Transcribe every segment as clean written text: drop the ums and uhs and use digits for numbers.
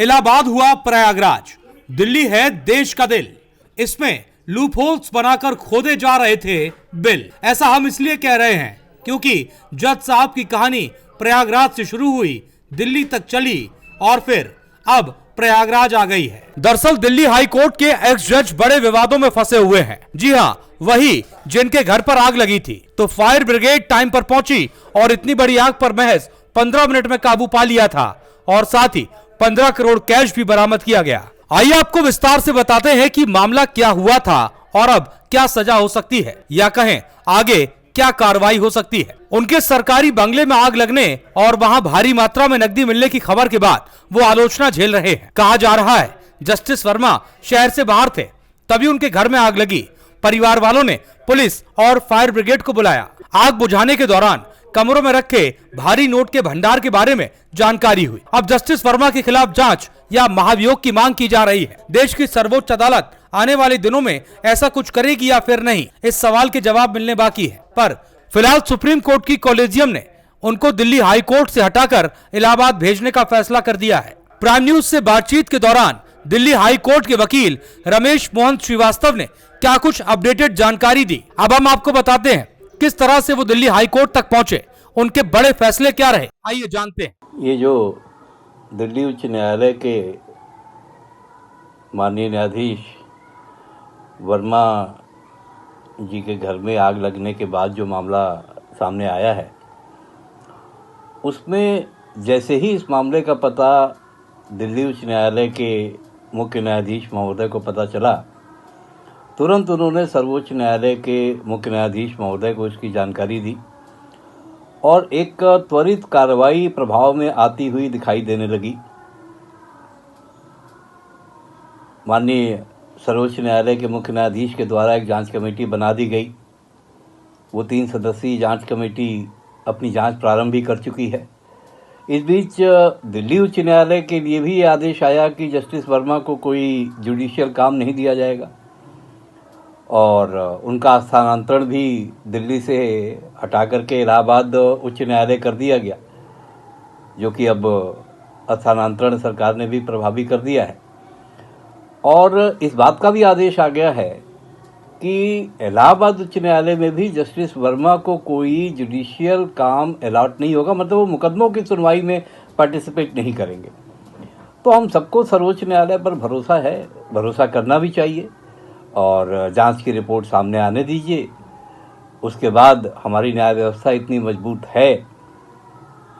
इलाहाबाद हुआ प्रयागराज, दिल्ली है देश का दिल। इसमें लूप होल्स बनाकर खोदे जा रहे थे बिल। ऐसा हम इसलिए कह रहे हैं क्योंकि जज साहब की कहानी प्रयागराज से शुरू हुई, दिल्ली तक चली और फिर अब प्रयागराज आ गई है। दरअसल दिल्ली हाई कोर्ट के एक्स जज बड़े विवादों में फंसे हुए हैं। जी हाँ, वही जिनके घर पर आग लगी थी तो फायर ब्रिगेड टाइम पर पहुंची और इतनी बड़ी आग पर महज 15 मिनट में काबू पा लिया था और साथ ही 15 करोड़ कैश भी बरामद किया गया। आइए आपको विस्तार से बताते हैं कि मामला क्या हुआ था और अब क्या सजा हो सकती है या कहें आगे क्या कार्रवाई हो सकती है। उनके सरकारी बंगले में आग लगने और वहां भारी मात्रा में नकदी मिलने की खबर के बाद वो आलोचना झेल रहे हैं। कहा जा रहा है जस्टिस वर्मा शहर से बाहर थे, तभी उनके घर में आग लगी। परिवार वालों ने पुलिस और फायर ब्रिगेड को बुलाया। आग बुझाने के दौरान कमरों में रखे भारी नोट के भंडार के बारे में जानकारी हुई। अब जस्टिस वर्मा के खिलाफ जांच या महाभियोग की मांग की जा रही है। देश की सर्वोच्च अदालत आने वाले दिनों में ऐसा कुछ करेगी या फिर नहीं, इस सवाल के जवाब मिलने बाकी है। पर फिलहाल सुप्रीम कोर्ट की कॉलेजियम ने उनको दिल्ली हाई कोर्ट से हटाकर इलाहाबाद भेजने का फैसला कर दिया है। प्राइम न्यूज से बातचीत के दौरान दिल्ली हाई कोर्ट के वकील रमेश मोहन श्रीवास्तव ने क्या कुछ अपडेटेड जानकारी दी, अब हम आपको बताते हैं किस तरह से वो दिल्ली हाई कोर्ट तक पहुंचे, उनके बड़े फैसले क्या रहे, आइए जानते हैं। ये जो दिल्ली उच्च न्यायालय के माननीय न्यायाधीश वर्मा जी के घर में आग लगने के बाद जो मामला सामने आया है, उसमें जैसे ही इस मामले का पता दिल्ली उच्च न्यायालय के मुख्य न्यायाधीश महोदय को पता चला, तुरंत उन्होंने सर्वोच्च न्यायालय के मुख्य न्यायाधीश महोदय को इसकी जानकारी दी और एक त्वरित कार्रवाई प्रभाव में आती हुई दिखाई देने लगी। माननीय सर्वोच्च न्यायालय के मुख्य न्यायाधीश के द्वारा एक जांच कमेटी बना दी गई। वो 3 सदस्यीय जांच कमेटी अपनी जांच प्रारंभ भी कर चुकी है। इस बीच दिल्ली उच्च न्यायालय के लिए भी ये आदेश आया कि जस्टिस वर्मा को कोई जुडिशियल काम नहीं दिया जाएगा और उनका स्थानांतरण भी दिल्ली से हटा करके इलाहाबाद उच्च न्यायालय कर दिया गया, जो कि अब स्थानांतरण सरकार ने भी प्रभावी कर दिया है। और इस बात का भी आदेश आ गया है कि इलाहाबाद उच्च न्यायालय में भी जस्टिस वर्मा को कोई जुडिशियल काम अलॉट नहीं होगा, मतलब वो मुकदमों की सुनवाई में पार्टिसिपेट नहीं करेंगे। तो हम सबको सर्वोच्च न्यायालय पर भरोसा है, भरोसा करना भी चाहिए और जांच की रिपोर्ट सामने आने दीजिए। उसके बाद हमारी न्याय व्यवस्था इतनी मजबूत है,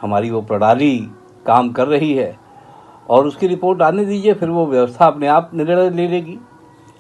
हमारी वो प्रणाली काम कर रही है और उसकी रिपोर्ट आने दीजिए, फिर वो व्यवस्था अपने आप निर्णय ले लेगी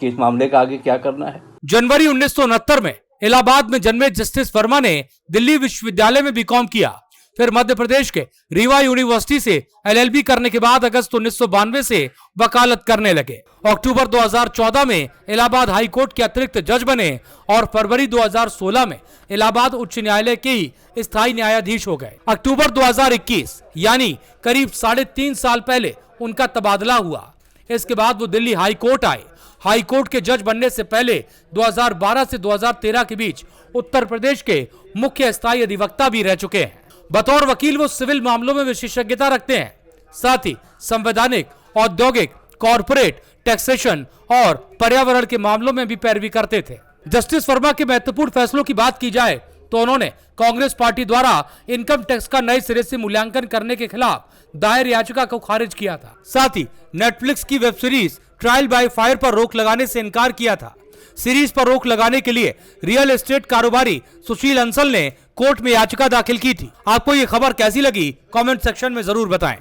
कि इस मामले का आगे क्या करना है। जनवरी 1969 में इलाहाबाद में जन्मे जस्टिस वर्मा ने दिल्ली विश्वविद्यालय में बीकॉम किया, फिर मध्य प्रदेश के रीवा यूनिवर्सिटी से एलएलबी करने के बाद अगस्त 1992 से वकालत करने लगे। अक्टूबर 2014 में इलाहाबाद हाई कोर्ट के अतिरिक्त जज बने और फरवरी 2016 में इलाहाबाद उच्च न्यायालय के ही स्थायी न्यायाधीश हो गए। अक्टूबर 2021 यानी करीब 3.5 साल पहले उनका तबादला हुआ। इसके बाद वो दिल्ली हाई कोर्ट आए। हाई कोर्ट के जज बनने से पहले 2012 से 2013 के बीच उत्तर प्रदेश के मुख्य स्थायी अधिवक्ता भी रह चुके हैं। बतौर वकील वो सिविल मामलों में विशेषज्ञता रखते हैं, साथ ही संवैधानिक, औद्योगिक, कॉर्पोरेट, टैक्सेशन और पर्यावरण के मामलों में भी पैरवी करते थे। जस्टिस वर्मा के महत्वपूर्ण फैसलों की बात की जाए तो उन्होंने कांग्रेस पार्टी द्वारा इनकम टैक्स का नए सिरे से मूल्यांकन करने के खिलाफ दायर याचिका को खारिज किया था। साथ ही नेटफ्लिक्स की web series trial by fire पर रोक लगाने से इनकार किया था। सीरीज पर रोक लगाने के लिए रियल एस्टेट कारोबारी सुशील अंसल ने कोर्ट में याचिका दाखिल की थी। आपको ये खबर कैसी लगी, कमेंट सेक्शन में जरूर बताएं।